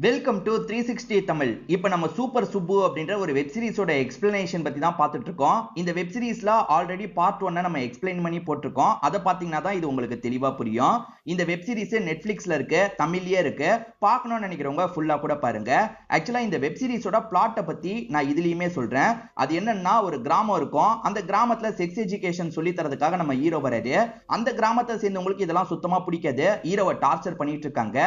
Welcome to 360 Tamil. இப்போ நம்ம super Subbu அப்படின்ற ஒரு வெப் சீரிஸோட எக்ஸ்பிளனேஷன் பத்தி தான் பார்த்துட்டு இருக்கோம். இந்த வெப் சீரிஸ்ல ஆல்ரெடி பார்ட் 1 நம்ம எக்ஸ்பிளைன் பண்ணி போட்டிருக்கோம். அதை பார்த்தீங்கன்னா தான் இது உங்களுக்கு தெளிவா புரியும். இந்த வெப் சீரிஸ் நெட்ஃபிளிக்ஸ்ல இருக்கு, தமிழ்லயே இருக்கு. பார்க்கணும்னு நினைக்கிறவங்க ஃபுல்லா கூட பாருங்க. ஆக்சுவலா இந்த வெப் சீரிஸோட பிளாட்டை பத்தி நான் இதுலயுமே சொல்றேன். அது என்னன்னா, ஒரு கிராமம் இருக்கும். அந்த கிராமத்துல செக்ஸ் எஜுகேஷன் சொல்லி தரதுக்காக நம்ம ஹீரோ வராரு. அந்த கிராமத்தை சேர்ந்தவங்களுக்கு இதெல்லாம் சுத்தமா பிடிக்காது. ஹீரோவை டார்ச்சர் பண்ணிட்டு இருக்காங்க.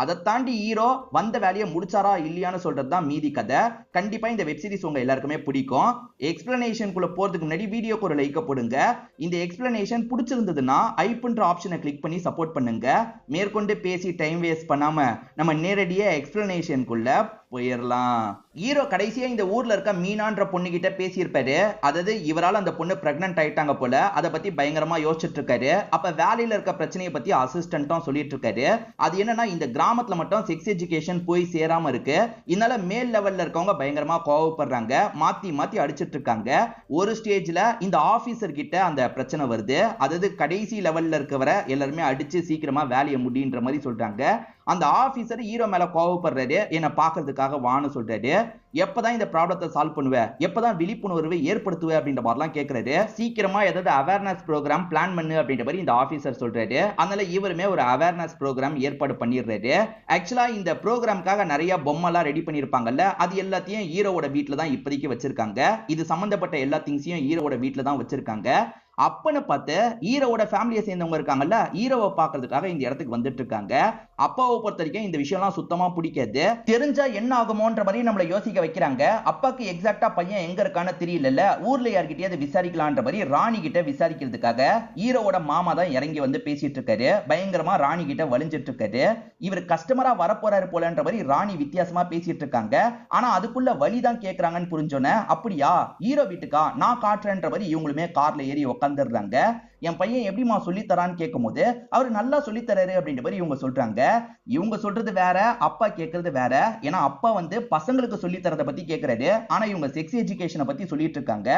அதை தாண்டி ஹீரோ வந்த வேலையை முடிச்சாரா இல்லையான்னு சொல்றது தான் மீதி கதை. கண்டிப்பா இந்த வெப் சீரிஸ் உங்க எல்லாருக்குமே பிடிக்கும். எக்ஸ்பிளனேஷனுக்குள்ள போறதுக்கு முன்னாடி வீடியோக்கு ஒரு லைக் போடுங்க. இந்த எக்ஸ்பிளனேஷன் பிடிச்சிருந்ததுன்னா ஐப்ன்ற ஆப்ஷனை கிளிக் பண்ணி சப்போர்ட் பண்ணுங்க. மேற்கொண்டு பேசி டைம் வேஸ்ட் பண்ணாம நம்ம நேரடியா எக்ஸ்பிளனேஷனுக்குள்ள போயிடலாம். ஹீரோ கடைசியா இந்த ஊர்ல இருக்க மீனான்ற பொண்ணு கிட்ட பேசியிருப்பாரு. அதாவது இவரால் அந்த பொண்ணு பிரெக்னன்ட் ஆயிட்டாங்க போல. அதை பத்தி பயங்கரமா யோசிச்சுட்டு இருக்காரு. அப்ப வேலையில இருக்க பிரச்சனையை பத்தி அசிஸ்டன்ட்டும் சொல்லிட்டு இருக்காரு. அது என்னன்னா, இந்த கிராமத்துல மட்டும் செக்ஸ் எஜுகேஷன் போய் சேராம இருக்கு. இதனால மேல் லெவல்ல இருக்கவங்க பயங்கரமா கோவப்படுறாங்க, மாத்தி மாத்தி அடிச்சிட்டு இருக்காங்க. ஒரு ஸ்டேஜ்ல இந்த ஆபீசர் கிட்ட அந்த பிரச்சனை வருது. அதாவது கடைசி லெவல்ல இருக்கவரை எல்லாருமே அடிச்சு சீக்கிரமா வேலையை முடின்ற மாதிரி சொல்றாங்க. அந்த ஆபீசர் ஹீரோ மேல கோவப்படுறாரு. என்ன பாக்குறதுக்காக வான்னு சொல்றாரு. எப்பதான் இந்த ப்ராப்ளத்தை சால்வ் பண்ணுவ, எப்பதான் விழிப்புணர்வு ஏற்படுத்துவ அப்படின்ற மாதிரிலாம் கேட்கறாரு. சீக்கிரமா ஏதாவது அவேர்னஸ் ப்ரோக்ராம் பிளான் பண்ணு அப்படின்ற மாதிரி இந்த ஆபீசர் சொல்றாரு. அதனால இவருமே ஒரு அவேர்னஸ் ப்ரோக்ராம் ஏற்பாடு பண்ணிடுறாரு. ஆக்சுவலா இந்த ப்ரோக்ராம்காக நிறைய பொம்மைலாம் ரெடி பண்ணிருப்பாங்கல்ல, அது எல்லாத்தையும் ஹீரோவோட வீட்டுல தான் இப்போதைக்கு வச்சிருக்காங்க. இது சம்பந்தப்பட்ட எல்லா திங்ஸையும் ஹீரோவோட வீட்டுல தான் வச்சிருக்காங்க. அப்பன்னு பார்த்து ஹீரோவோட ஃபேமிலியை சேர்ந்தவங்க இருக்காங்கல்ல, ஹீரோவை பார்க்கறதுக்காக இந்த இடத்துக்கு வந்துட்டு இருக்காங்க. அப்பாவை பொறுத்த வரைக்கும் இந்த விஷயம்லாம் சுத்தமா பிடிக்காது. தெரிஞ்சா என்ன ஆகுமோன்ற மாதிரி நம்மளை யோசிக்க வைக்கிறாங்க. அப்பாக்கு எக்ஸாக்டா பையன் எங்க இருக்கான்னு தெரியல. ஊர்ல யார்கிட்டயாவது விசாரிக்கலான்ற மாதிரி ராணி கிட்ட விசாரிக்கிறதுக்காக ஹீரோவோட மாமா தான் இறங்கி வந்து பேசிட்டு இருக்காரு. பயங்கரமா ராணி கிட்ட வலிஞ்சிட்டு இருக்காரு. இவர் கஸ்டமரா வரப்போறாரு போலன்ற மாதிரி ராணி வித்தியாசமா பேசிட்டு இருக்காங்க. ஆனா அதுக்குள்ள வலிதான் கேட்கறாங்கன்னு புரிஞ்சோன்னே, அப்படியா ஹீரோ வீட்டுக்கா, நான் காட்டுறேன்ற மாதிரி இவங்களுமே கார்ல ஏறி உட்காந்துடுறாங்க. என் பையன் எப்படிமா சொல்லி தரான்னு கேட்கும் போது அவர் நல்லா சொல்லி தராரு அப்படின்ற மாதிரி இவங்க சொல்றாங்க. இவங்க சொல்றது வேற, அப்பா கேட்கறது வேற. ஏன்னா அப்பா வந்து பசங்களுக்கு சொல்லி தரதை பத்தி கேட்கறாரு. ஆனா இவங்க செக்ஸ் எஜுகேஷனை பத்தி சொல்லிட்டு இருக்காங்க.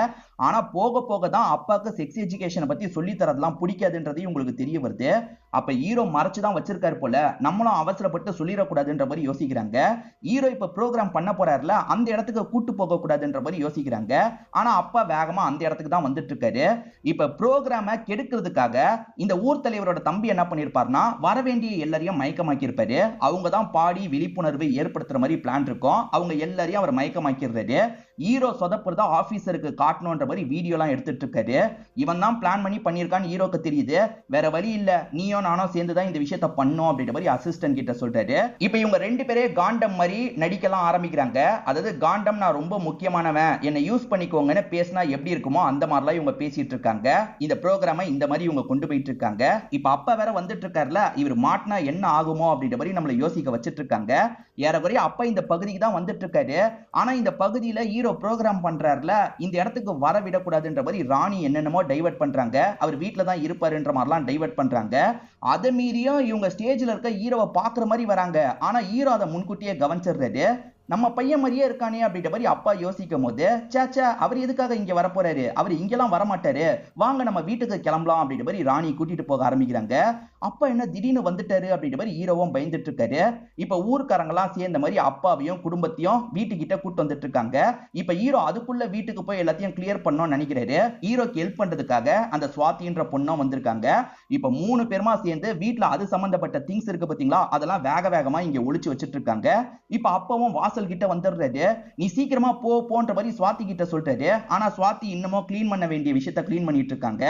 ஆனா போக போக தான் அப்பாவுக்கு செக்ஸ் எஜுகேஷனை பத்தி சொல்லி தரதெல்லாம் பிடிக்காதுன்றது இவங்களுக்கு தெரிய வருது. அப்ப ஹீரோ மறைச்சுதான் வச்சிருக்காரு போல, நம்மளும் அவசரப்பட்டு சொல்லிடக்கூடாதுன்ற மாதிரி யோசிக்கிறாங்க. ஹீரோ இப்ப ப்ரோக்ராம் பண்ண போறாருல, அந்த இடத்துக்கு கூட்டு போக கூடாதுன்ற மாதிரி யோசிக்கிறாங்க. ஆனா அப்பா வேகமா அந்த இடத்துக்கு தான் வந்துட்டு இருக்காரு. இப்ப ப்ரோக்ராம கெடுக்கிறதுக்காக இந்த ஊர் தலைவரோட தம்பி என்ன பண்ணிருப்பாருன்னா, வர வேண்டிய எல்லாரையும் மயக்கமாக்கி இருப்பாரு. அவங்க தான் பாடி விழிப்புணர்வு ஏற்படுத்துற மாதிரி பிளான் இருக்கும். அவங்க எல்லாரையும் அவர் மயக்கமாக்கிறாரு. ஹீரோ சொதப்புறதா ஆபீசருக்கு காட்டணும்ன்ற மாதிரி வீடியோ எல்லாம் எடுத்துட்டு இருக்காரு. இவன் தான் பிளான் பண்ணிருக்கான்னு ஹீரோக்கு தெரியுது. வேற வழி இல்ல, நீயும் நானும் சேர்ந்து தான் இந்த விஷயத்தை பண்ணோம் அப்படின்ற மாதிரி அசிஸ்டன்ட் கிட்ட சொல்றாரு. இப்ப இவங்க ரெண்டு பேரே காண்டம் மாதிரி நடிக்கலாம் ஆரம்பிக்கிறாங்க. அதாவது காண்டம் நான் ரொம்ப முக்கியமானவன், என்னை யூஸ் பண்ணிக்கோங்கன்னு பேசினா எப்படி இருக்குமோ அந்த மாதிரிலாம் இவங்க பேசிட்டு இருக்காங்க. இந்த ப்ரோக்ராமை இந்த மாதிரி இவங்க கொண்டு போயிட்டு இருக்காங்க. இப்ப அப்பா வேற வந்துட்டு இருக்காருல, இவர் மாட்டினா என்ன ஆகுமோ அப்படின்ற மாதிரி நம்மளை யோசிக்க வச்சிட்டு இருக்காங்க. ஏறக்குறைய அப்பா இந்த பகுதிக்கு தான் வந்துட்டு இருக்காரு. ஆனா இந்த பகுதியில ஹீரோ ப்ரோக்ராம் பண்றாருல, இந்த இடத்துக்கு வர விடக்கூடாதுன்ற மாதிரி ராணி என்னென்னமோ டைவர்ட் பண்றாங்க. அவர் வீட்டுல தான் இருப்பாருன்ற மாதிரிலாம் டைவர்ட் பண்றாங்க. அதை மீறியும் இவங்க ஸ்டேஜ்ல இருக்க ஹீரோவை பாக்குற மாதிரி வராங்க. ஆனா ஹீரோ அதை முன்கூட்டியே கவனிச்சிடுறாரு. நம்ம பையன் மாதிரியே இருக்கானே அப்படின்ற மாதிரி அப்பா யோசிக்கும் போது, சேச்சா அவர் எதுக்காக இங்க வர போறாரு, அவர் இங்கெல்லாம் வரமாட்டாரு, வாங்க நம்ம வீட்டுக்கு கிளம்பலாம் அப்படின்ற மாதிரி ராணி கூட்டிட்டு போக ஆரம்பிக்கிறாங்க. அப்பா என்ன திடீர்னு வந்துட்டாரு அப்படின்ற மாதிரி ஹீரோவும் பயந்துட்டு இருக்காரு. இப்ப ஊர்க்காரங்க எல்லாம் சேர்ந்த மாதிரி அப்பாவையும் குடும்பத்தையும் வீட்டுக்கிட்ட கூட்டு வந்துட்டு இருக்காங்க. இப்ப ஹீரோ அதுக்குள்ள வீட்டுக்கு போய் எல்லாத்தையும் கிளியர் பண்ணணும்னு நினைக்கிறாரு. ஹீரோக்கு ஹெல்ப் பண்றதுக்காக அந்த சுவாதின்ற பொண்ணும் வந்திருக்காங்க. இப்ப 3 பேருமா சேர்ந்து வீட்டுல அது சம்பந்தப்பட்ட திங்ஸ் இருக்கு பாத்தீங்களா, அதெல்லாம் வேக வேகமா இங்க ஒளிச்சு வச்சிட்டு இருக்காங்க. இப்ப அப்பாவும் வாசல் கிட்ட வந்துடுறாரு. நீ சீக்கிரமா போன்ற மாதிரி சுவாதி கிட்ட சொல்றாரு. ஆனா சுவாதி இன்னமும் கிளீன் பண்ண வேண்டிய விஷயத்தை கிளீன் பண்ணிட்டு இருக்காங்க.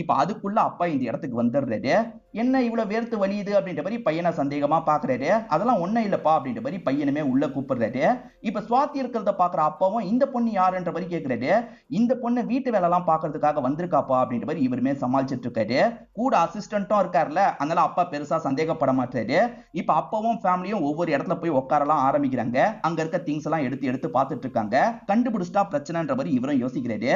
இப்ப அதுக்குள்ள அப்பா இந்த இடத்துக்கு வந்துடுறாரு. என்ன இவ்வளவு வேர்த்து வலியுது அப்படின்ற மாதிரி பையனை சந்தேகமா பாக்குறாரு. அதெல்லாம் ஒண்ணும் இல்லப்பா அப்படின்ற மாதிரி பையனுமே உள்ள கூப்பிடுறாரு. இப்ப சுவாதி இருக்கிறத பாக்குற அப்பாவும் இந்த பொண்ணு யாருன்ற மாதிரி கேட்கிறாரு. இந்த பொண்ணு வீட்டு வேலை எல்லாம் பாக்குறதுக்காக வந்திருக்காப்பா அப்படின்ற மாதிரி இவருமே சமாளிச்சிட்டு இருக்காரு. கூட அசிஸ்டன்ட்டும் இருக்காருல, அதனால அப்பா பெருசா சந்தேகப்பட மாட்டாரு. இப்ப அப்பாவும் ஃபேமிலியும் ஒவ்வொரு இடத்துல போய் உட்காரலாம் ஆரம்பிக்கிறாங்க. அங்க இருக்க திங்ஸ் எல்லாம் எடுத்து பார்த்துட்டு இருக்காங்க. கண்டுபிடிச்சிட்டா பிரச்சனைன்ற மாதிரி இவரும் யோசிக்கிறாரு.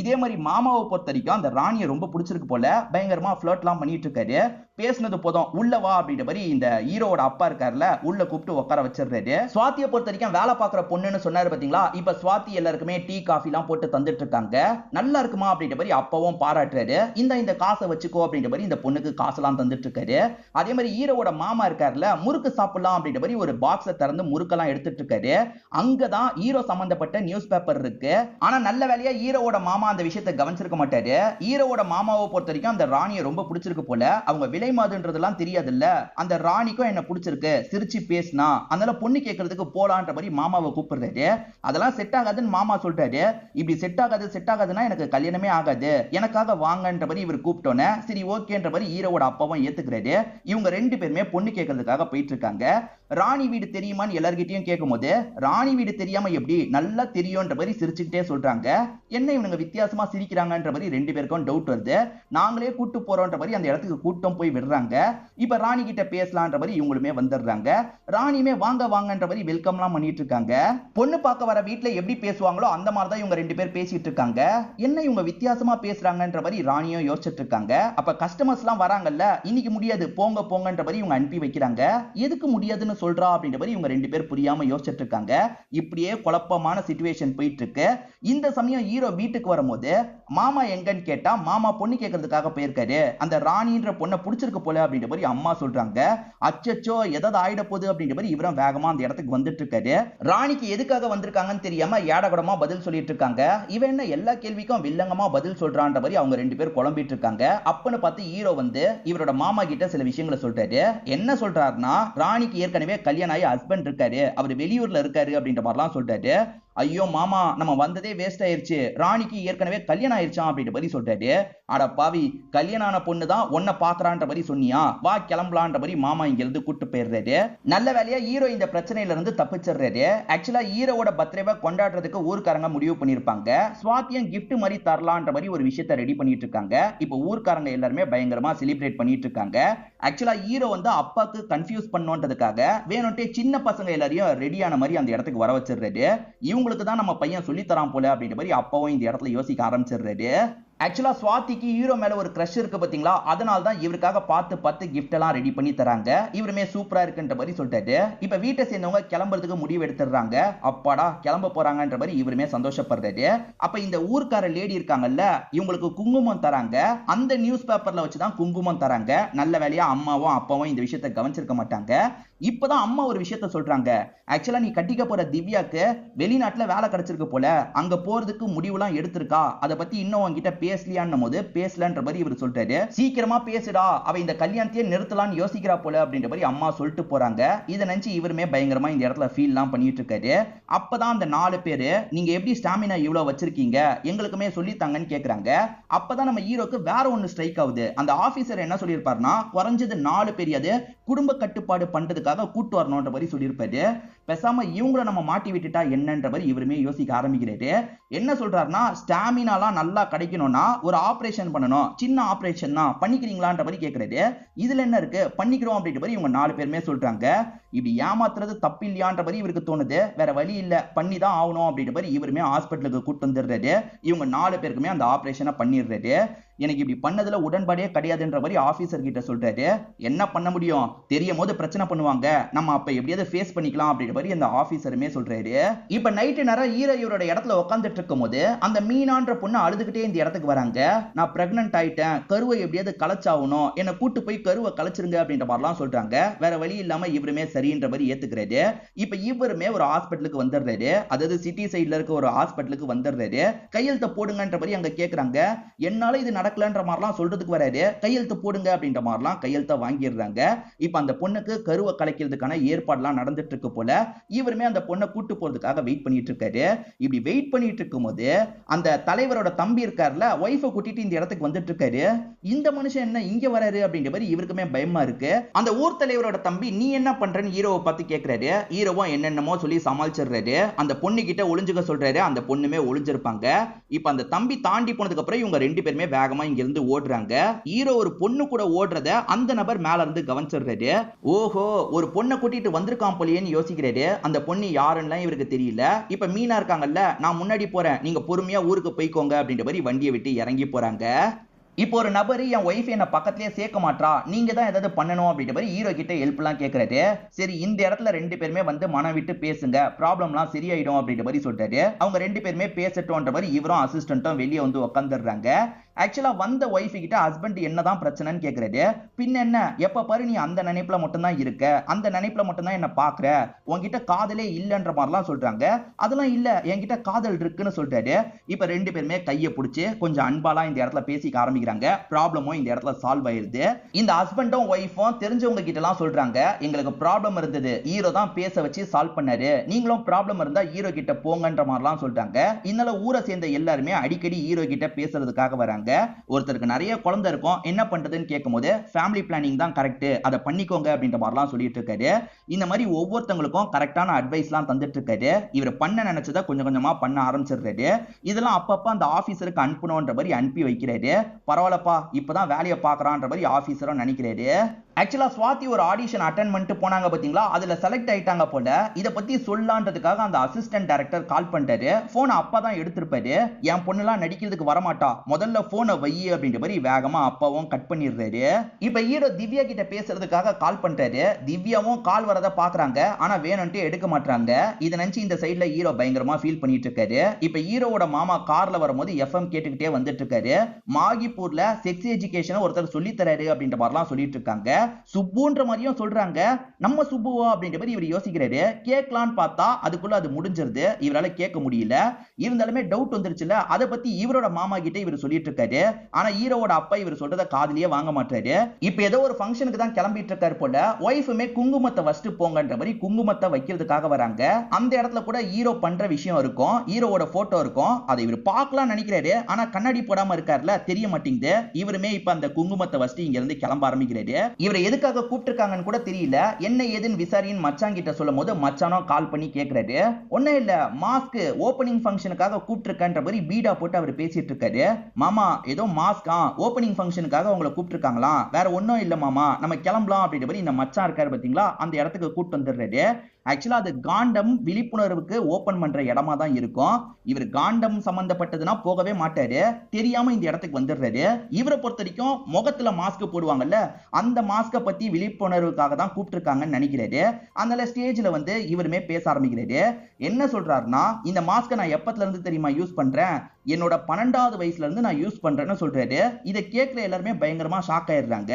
இதே மாதிரி மாமாவை பொறுத்த வரைக்கும் அந்த ராணியை ரொம்ப பிடிச்சிருக்கு போல, பயங்கரமா ஃபிளர்ட் எல்லாம் பண்ணிட்டு இருக்காரு. பேசினது போதும் உள்ள வா அப்படின்ற மாதிரி இந்த ஹீரோவோட அப்பா இருக்காருல உள்ள கூப்பிட்டு உட்கார வச்சிருக்காரு. சுவாதியை பொறுத்த வரைக்கும் வேலை பார்க்குற பொண்ணுன்னு சொன்னாரு பாத்தீங்களா, இப்ப சுவாதி எல்லாருக்குமே டீ காஃபி எல்லாம் போட்டு தந்துட்டு இருக்காங்க. நல்லா இருக்குமா அப்படின்ற மாதிரி அப்பவும் பாராட்டுறாரு. இந்த காசை வச்சுக்கோ அப்படின்ற மாதிரி இந்த பொண்ணுக்கு காசெல்லாம் தந்துட்டு இருக்காரு. அதே மாதிரி ஹீரோவோட மாமா இருக்காருல முறுக்கு சாப்பிடலாம் அப்படின்ற மாதிரி ஒரு பாக்ஸை திறந்து முறுக்கெல்லாம் எடுத்துட்டு இருக்காரு. அங்கதான் ஹீரோ சம்பந்தப்பட்ட நியூஸ் பேப்பர் இருக்கு. ஆனா நல்ல வேலையா ஹீரோவோட மாமா அந்த விஷயத்தை கவனிச்சிருக்க மாட்டாரு. ஹீரோவோட மாமாவை பொறுத்த வரைக்கும் அந்த ராணியை ரொம்ப பிடிச்சிருக்கு போல. அவங்க விலை மாதுன்றதெல்லாம் தெரியாதுல்ல. அந்த ராணிக்கும் என்ன பிடிச்சிருக்கு, சிரிச்சு பேசினா அதனால பொண்ணு கேட்கறதுக்கு போலான்ற மாதிரி மாமாவை கூப்பிடுறாரு. அதெல்லாம் செட் ஆகாதுன்னு மாமா சொல்றாரு. இப்படி செட் ஆகாதுன்னா எனக்கு கல்யாணமே ஆகாது, எனக்காக வாங்கன்ற மாதிரி இவர் கூப்பிட்டோன்னே சரி ஓகேன்ற மாதிரி ஹீரோவோட அப்பாவும் ஏத்துக்கிறாரு. இவங்க ரெண்டு பேருமே பொண்ணு கேட்கறதுக்காக போயிட்டு இருக்காங்க. ராணி வீடு தெரியுமான்னு எல்லார்கிட்டயும் கேட்கும் போது ராணி வீடு தெரியாம எப்படி, நல்லா தெரியும்ன்ற மாதிரி சிரிச்சுக்கிட்டே சொல்றாங்க. என்ன இவனுங்க வித்தியாசமா சிரிக்கிறாங்கன்ற மாதிரி ரெண்டு பேருக்கும் டவுட் வருது. நாங்களே கூட்டு போறோன்ற மாதிரி அந்த இடத்துக்கு கூட்டம் போய் விடுறாங்க. இப்ப ராணி கிட்ட பேசலான்ற மாதிரி இவங்களுமே வந்துடுறாங்க. ராணியுமே வாங்கன்ற மாதிரி வெல்கம்லாம் பண்ணிட்டு இருக்காங்க. பொண்ணு பார்க்க வர வீட்டுல எப்படி பேசுவாங்களோ அந்த மாதிரி தான் இவங்க ரெண்டு பேர் பேசிட்டு இருக்காங்க. என்ன இவங்க வித்தியாசமா பேசுறாங்கன்ற மாதிரி ராணியும் யோசிச்சுட்டு இருக்காங்க. அப்ப கஸ்டமர்ஸ் எல்லாம் வராங்கல்ல, இன்னைக்கு முடியாது போங்கன்ற மாதிரி இவங்க அனுப்பி வைக்கிறாங்க. எதுக்கு முடியாதுன்னு சொல்றா அப்படின்ற மாதிரி இவங்க ரெண்டு பேர் புரியாம யோசிச்சுட்டு இருக்காங்க. இப்படியே குழப்பமான சிச்சுவேஷன் போயிட்டு இருக்கு. இந்த சமயம் ஹீரோ வீட்டுக்கு வரும்போது மாமா எங்கன்னு கேட்டா மாமா பொண்ணு கேட்கறதுக்காக போயிருக்காரு. அந்த ராணின்ற பொண்ணை பிடிச்சிருக்கு போல அப்படின்ற மாதிரி அம்மா சொல்றாங்க. அச்சச்சோ ஏதாவது ஆயிட போகுது அப்படின்ற மாதிரி இவரும் வேகமா அந்த இடத்துக்கு வந்துட்டு இருக்காரு. ராணிக்கு எதுக்காக வந்திருக்காங்கன்னு தெரியாம ஏடகடமா பதில் சொல்லிட்டு இருக்காங்க. இவன் என்ன எல்லா கேள்விக்கும் வில்லங்கமா பதில் சொல்றான்ற மாதிரி அவங்க ரெண்டு பேர் குழம்பிட்டு இருக்காங்க. அப்பன்னு பார்த்து ஹீரோ வந்து இவரோட மாமா கிட்ட சில விஷயங்களை சொல்றாரு. என்ன சொல்றாருன்னா, ராணிக்கு ஏற்கனவே கல்யாணம் ஆகி ஹஸ்பண்ட் இருக்காரு, அவர் வெளியூர்ல இருக்காரு அப்படின்ற மாதிரிலாம் சொல்றாரு. ஐயோ மாமா நம்ம வந்ததே வேஸ்ட் ஆயிருச்சு, ராணிக்கு ஏற்கனவே கல்யாணம் ஆயிருச்சான் அப்படின்ற மாதிரி சொல்றாரு. அட பாவி, கல்யாணம் ஆன பொண்ணு தான் உன்னை பாக்குறான்ற மாதிரி சொன்னியா, வா கிளம்பலான்ற மாதிரி மாமா இங்க இருந்து கூட்டு போயிடுறாரு. நல்ல வேலையா ஹீரோ இந்த பிரச்சனையில இருந்து தப்பிச்சிடுறாரு. ஆக்சுவலா ஹீரோவோட பர்த்டேவை கொண்டாடுறதுக்கு ஊர்க்காரங்க முடிவு பண்ணிருப்பாங்க. ஸ்வாதியும் கிஃப்ட் மாதிரி தரலான்ற மாதிரி ஒரு விஷயத்தை ரெடி பண்ணிட்டு இருக்காங்க. இப்போ ஊர்க்காரங்க எல்லாருமே பயங்கரமா செலிப்ரேட் பண்ணிட்டு இருக்காங்க. ஆக்சுவலா ஹீரோ வந்து அப்பாக்கு கன்ஃபியூஸ் பண்ணோன்றதுக்காக வேணும்ட்டே சின்ன பசங்க எல்லாரையும் ரெடியான மாதிரி அந்த இடத்துக்கு வர வச்சிடுறாரு. இவங்களுக்கு தான் நம்ம பையன் சொல்லி தரான் போல அப்படின்ற மாதிரி அப்பாவும் இந்த இடத்துல யோசிக்க ஆரம்பிச்சிடுறாரு. ஆக்சுவலா ஸ்வாதிக்கு ஹீரோ மேல ஒரு கிரஷ் இருக்கு பாத்தீங்களா, அதனால தான் இவருக்காக பார்த்து கிஃப்ட் எல்லாம் ரெடி பண்ணி தராங்க. இவருமே சூப்பரா இருக்குன்ற மாதிரி சொல்லிட்டாரு. இப்ப வீட்டை சேர்ந்தவங்க கிளம்புறதுக்கு முடிவு எடுத்துடுறாங்க. அப்பாடா கிளம்ப போறாங்கன்ற மாதிரி இவருமே சந்தோஷப்படுறாரு. அப்ப இந்த ஊர்க்கார லேடி இருக்காங்கல்ல, இவங்களுக்கு குங்குமம் தராங்க. அந்த நியூஸ் பேப்பர்ல வச்சுதான் குங்குமம் தராங்க. நல்ல வேலையா அம்மாவும் அப்பாவும் இந்த விஷயத்தை கவனிச்சிருக்க மாட்டாங்க. இப்பதான் அம்மா ஒரு விஷயத்த சொல்றாங்க. ஆக்சுவலா நீ கட்டிக்க போற திவ்யாக்கு வெளிநாட்டுல வேலை கிடைச்சிருக்கு போல, அங்க போறதுக்கு முடிவுலாம் எடுத்திருக்கா, அதை பத்தி இன்னும் உங்ககிட்ட பேசலையான்னும் போது பேசலன்ற மாதிரி இவர் சொல்றாரு. சீக்கிரமா பேசுடா, அவ இந்த கல்யாணத்தையே நிறுத்தலாம்னு யோசிக்கிறா போல அப்படின்ற மாதிரி அம்மா சொல்லிட்டு போறாங்க. இதை நினைச்சு இவருமே பயங்கரமா இந்த இடத்துல ஃபீல்லாம் பண்ணிட்டு இருக்காரு. அப்பதான் அந்த 4 பேரு நீங்க எப்படி ஸ்டாமினா இவ்வளவு வச்சிருக்கீங்க, எங்களுக்குமே சொல்லித்தாங்கன்னு கேக்குறாங்க. அப்பதான் நம்ம ஹீரோக்கு வேற ஒன்னு ஸ்ட்ரைக் ஆகுது. அந்த ஆபீசர் என்ன சொல்லியிருப்பாருன்னா, குறைஞ்சது 4 பேரையாவது குடும்ப கட்டுப்பாடு பண்றதுக்காக கூட்டு வரணும்ன்ற மாதிரி சொல்லியிருப்பாரு. பேசாம இவங்கள நம்ம மாட்டி விட்டுட்டா என்னன்ற மாதிரி இவருமே யோசிக்க ஆரம்பிக்கிறாரு. என்ன சொல்றாருன்னா, ஸ்டாமினாலாம் நல்லா கிடைக்கணும்னா ஒரு ஆபரேஷன் பண்ணணும், சின்ன ஆபரேஷன் தான், பண்ணிக்கிறீங்களான்ற மாதிரி கேட்கறாரு. இதுல என்ன இருக்கு, பண்ணிக்கிறோம் அப்படின்ற மாதிரி இவங்க 4 பேருமே சொல்றாங்க. இப்படி ஏமாத்துறது தப்பு இல்லையான்ற மாதிரி இவருக்கு தோணுது. வேற வழி இல்ல, பண்ணி தான் ஆகணும் அப்படின்ற மாதிரி இவருமே ஹாஸ்பிட்டலுக்கு கூட்டு வந்துடுறாரு. இவங்க 4 பேருக்குமே அந்த ஆபரேஷனை பண்ணிடுறாரு. எனக்கு இப்படி பண்ணதுல உடன்பாடே கிடையாதுன்ற மாதிரி ஆபீசர் கிட்ட சொல்றாரு. என்ன பண்ண முடியும், தெரியும் போது பிரச்சனை பண்ணுவாங்க, நம்ம அப்ப எப்படியாவது ஃபேஸ் பண்ணிக்கலாம் அப்படின்ற மாதிரி அந்த ஆபீசருமே சொல்றாரு. இப்ப நைட்டு நேரம் ஹீரோ இவரோட இடத்துல உட்காந்துட்டு இருக்கும் போது அந்த மீனான்ற பொண்ணு அழுதுகிட்டே இந்த இடத்துக்கு வராங்க. நான் பிரெக்னன்ட் ஆயிட்டேன், கருவை எப்படியாவது கலைச்சாகணும், என்ன கூட்டு போய் கருவை கலைச்சிருங்க அப்படின்ற மாதிரிலாம் சொல்றாங்க. வேற வழி இல்லாம இவருமே சரின்ற மாதிரி ஏத்துக்கிறாரு. இப்ப இவருமே ஒரு ஹாஸ்பிட்டலுக்கு வந்துடுறாரு. அதாவது சிட்டி சைட்ல இருக்க ஒரு ஹாஸ்பிட்டலுக்கு வந்துடுறாரு. கையெழுத்த போடுங்கன்ற மாதிரி அங்க கேக்குறாங்க. என்னால இது நடக்கலன்ற மாதிரிலாம் சொல்றதுக்கு வராரு. கையெழுத்து போடுங்க அப்படின்ற மாதிரிலாம் கையெழுத்த வாங்கிடுறாங்க. இப்ப அந்த பொண்ணுக்கு கருவை கலைக்கிறதுக்கான ஏற்பாடுலாம் நடந்துட்டு இருக்கு போல. இவருமே அந்த பொண்ணை கூட்டு போறதுக்காக வெயிட் பண்ணிட்டு இருக்காரு. இப்படி வெயிட் பண்ணிட்டு இருக்கும் போது அந்த தலைவரோட தம்பி இருக்காருல, ஒய்ஃபை கூட்டிட்டு இந்த இடத்துக்கு வந்துட்டு இருக்காரு. இந்த மனுஷன் என்ன இங்க வராரு அப்படின்ற மாதிரி இவருக்குமே பயமா இருக்கு. அந்த ஊர் தலைவரோட தம்பி நீ என்ன பண்றன்னு ஹீரோவை பார்த்து கேட்கிறாரு. ஹீரோவும் என்னென்னமோ சொல்லி சமாளிச்சிடுறாரு. அந்த பொண்ணு கிட்ட ஒளிஞ்சுக்க சொல்றாரு. அந்த பொண்ணுமே ஒளிஞ்சிருப்பாங்க. இப்ப அந்த தம்பி தாண்டி போனதுக்கு அப்புறம் இவங்க 2 பேருமே வேகமா இங்க இருந்து ஓடுறாங்க. ஹீரோ ஒரு பொண்ணு கூட ஓடுறத அந்த நபர் மேல இருந்து கவனிச்சிடுறாரு. ஓஹோ, ஒரு பொண்ணை கூட்டிட்டு வந்திருக்கான் போலியேன்னு யோசிக்கிறாரு. அந்த பொண்ணு யாருன்னு இவருக்கு தெரியல. இப்ப மீனா இருக்காங்கல்ல, நான் முன்னாடி போறேன், நீங்க பொறுமையா ஊருக்கு போய்க்கோங்க அப்படின்ற மாதிரி வண்டியை விட்டு இறங்கி போறாங்க. இப்போ ஒரு நபர் என் ஒய்ஃப் என்ன பக்கத்துலயே சேர்க்க மாட்டா, நீங்க தான் ஏதாவது பண்ணணும் அப்படின்ற மாதிரி ஹீரோ கிட்ட ஹெல்ப் எல்லாம் கேக்குறாரு. சரி இந்த இடத்துல ரெண்டு பேருமே வந்து மனம் விட்டு பேசுங்க, ப்ராப்ளம்லாம் சரியாயிடும் அப்படின்ற மாதிரி சொல்றாரு. அவங்க ரெண்டு பேருமே பேசட்டும்ன்ற மாதிரி இவரும் அசிஸ்டன்ட்டும் வெளியே வந்து உட்காந்துடுறாங்க. ஆக்சுவலா வந்த ஒய்ஃப் கிட்ட ஹஸ்பண்ட் என்னதான் பிரச்சனைன்னு கேக்குறாரு. பின்ன என்ன, எப்ப பாரு நீ அந்த நினைப்புல மட்டும் தான் இருக்க, அந்த நினைப்புல மட்டும் தான் என்ன பாக்குற, உன்கிட்ட காதலே இல்லன்ற மாதிரிலாம் சொல்றாங்க. அதெல்லாம் இல்ல, என்கிட்ட காதல் இருக்குன்னு சொல்றாரு. இப்ப ரெண்டு பேருமே கையை பிடிச்சு கொஞ்சம் அன்பாலாம் இந்த இடத்துல பேசிக்க ஆரம்பிக்கிறாங்க. ப்ராப்ளமும் இந்த இடத்துல சால்வ் ஆயிருது. இந்த ஹஸ்பண்டும் ஒய்ஃபும் தெரிஞ்சவங்க கிட்ட எல்லாம் சொல்றாங்க, எங்களுக்கு ப்ராப்ளம் இருந்தது, ஹீரோ தான் பேச வச்சு சால்வ் பண்ணாரு, நீங்களும் ப்ராப்ளம் இருந்தா ஹீரோ கிட்ட போங்கன்ற மாதிரிலாம் சொல்றாங்க. இதனால ஊரை சேர்ந்த எல்லாருமே அடிக்கடி ஹீரோ கிட்ட பேசுறதுக்காக வராங்க. ஒருத்தருக்கு நிறைய குழந்தை இருக்கும், என்ன பண்றதுன்னு கேட்கும்போது ஃபேமிலி பிளானிங் தான் கரெக்ட், அதை பண்ணிக்கோங்க அப்படின்ற மாதிரிலாம் சொல்லிட்டு இருக்காரு. இந்த மாதிரி ஒவ்வொருத்தவங்களுக்கும் கரெக்டான அட்வைஸ்லாம் தந்துட்டு இருக்காரு. இவர் பண்ண நினைச்சதை கொஞ்சம் கொஞ்சமா பண்ண ஆரம்பிச்சிடுறாரு. இதெல்லாம் அப்பப்ப அந்த ஆபீசருக்கு அனுப்பணும்ன்ற மாதிரி அனுப்பி வைக்கிறாரு. பரவாயில்லப்பா இப்பதான் வேலையை பாக்குறான்ற மாதிரி ஆபீசரும் நினைக்கிறாரு. ஆக்சுவலா சுவாதி ஒரு ஆடிஷன் அட்டெண்ட் பண்ணிட்டு போனாங்க பாத்தீங்களா, அதுல செலக்ட் ஆயிட்டாங்க போல. இத பத்தி சொல்லலான்றதுக்காக அந்த அசிஸ்டன்ட் டைரக்டர் கால் பண்ணிட்டாரு. போனை அப்பா தான் எடுத்திருப்பாரு. என் பொண்ணுலாம் நடிக்கிறதுக்கு வரமாட்டா, முதல்ல போனை வை அப்படின்ற மாதிரி வேகமா அப்பாவும் கட் பண்ணிடுறாரு. இப்ப ஹீரோ திவ்யா கிட்ட பேசுறதுக்காக கால் பண்றாரு. திவ்யாவும் கால் வரத பாக்குறாங்க, ஆனா வேணும்ட்டு எடுக்க மாட்டாங்க. இதை நினைச்சு இந்த சைடுல ஹீரோ பயங்கரமா ஃபீல் பண்ணிட்டு இருக்காரு. இப்ப ஹீரோவோட மாமா கார்ல வரும்போது எஃப்எம் கேட்டுக்கிட்டே வந்துட்டு இருக்காரு. மாகிப்பூர்ல செக்ஸ் எஜுகேஷன் ஒருத்தர் சொல்லி தராரு அப்படின்ற மாதிரிலாம் சொல்லிட்டு இருக்காங்க. சுப்புன்ற மாதிரியும் சொல்றாங்க. நம்ம சுப்புவா அப்படின்ற மாதிரி இவர் யோசிக்கிறாரு. கேட்கலான்னு பார்த்தா அதுக்குள்ள அது முடிஞ்சிருது, இவரால கேட்க முடியல. இருந்தாலுமே டவுட் வந்துருச்சுல, அதை பத்தி இவரோட மாமா கிட்ட இவர் சொல்லிட்டு இருக்காரு. ஆனா ஹீரோவோட அப்பா இவர் சொல்றத காதுலயே வாங்க மாட்டாரு. இப்ப ஏதோ ஒரு ஃபங்க்ஷனுக்கு தான் கிளம்பிட்டு இருக்காரு போல. ஒய்ஃபுமே குங்குமத்தை வச்சுட்டு போங்கன்ற மாதிரி குங்குமத்தை வைக்கிறதுக்காக வராங்க. அந்த இடத்துல கூட ஹீரோ பண்ற விஷயம் இருக்கும், ஹீரோவோட போட்டோ இருக்கும். அதை இவர் பார்க்கலாம் நினைக்கிறாரு, ஆனா கண்ணாடி போடாம இருக்காருல, தெரிய மாட்டேங்குது. இவருமே இப்ப அந்த குங்குமத்தை வச்சுட்டு இங்க இருந்து கிளம்ப ஆரம்பிக்கிறாரு. இவர் எதுக்காக கூப்பிட்டிருக்காங்கன்னு கூட தெரியல. என்ன ஏதுன்னு விசாரின்னு மச்சான் கிட்ட சொல்லும் போது மச்சானும் கால் பண்ணி கேக்குறாரு. ஒன்னும் இல்ல, மாஸ்க் ஓபனிங் ஃபங்க்ஷனுக்காக கூப்பிட்டிருக்கன்ற மாதிரி பீடா போட்டு அவர் பேசிட்டு இருக்காரு. மாமா ஏதோ மாஸ்கா ஓபனிங் ஃபங்க்ஷனுக்காக உங்களை கூப்பிட்டிருக்காங்களாம், வேற ஒன்னும் இல்ல மாமா, நம்ம கிளம்பலாம் அப்படின்ற மாதிரி இந்த மச்சான் இருக்காரு பாத்தீங்களா, அந்த இடத்துக்கு கூப்பிட்டு வந்துடுறாரு. ஆக்சுவலா அது காண்டம் விழிப்புணர்வுக்கு ஓபன் பண்ற இடமா தான் இருக்கும். இவர் காண்டம் சம்பந்தப்பட்டதுன்னா போகவே மாட்டாரு, தெரியாம இந்த இடத்துக்கு வந்துடுறாரு. இவரை பொறுத்த வரைக்கும் முகத்துல மாஸ்க் போடுவாங்கல்ல, அந்த மாஸ்க பத்தி விழிப்புணர்வுக்காக தான் கூப்பிட்டிருக்காங்கன்னு நினைக்கிறாரு. அதனால ஸ்டேஜ்ல வந்து இவருமே பேச ஆரம்பிக்கிறாரு. என்ன சொல்றாருன்னா, இந்த மாஸ்க நான் எப்பத்துல இருந்து தெரியுமா யூஸ் பண்றேன், என்னோட 12வது வயசுல இருந்து நான் யூஸ் பண்றேன்னு சொல்றாரு. இதை கேட்கிற எல்லாருமே பயங்கரமா ஷாக் ஆயிடுறாங்க.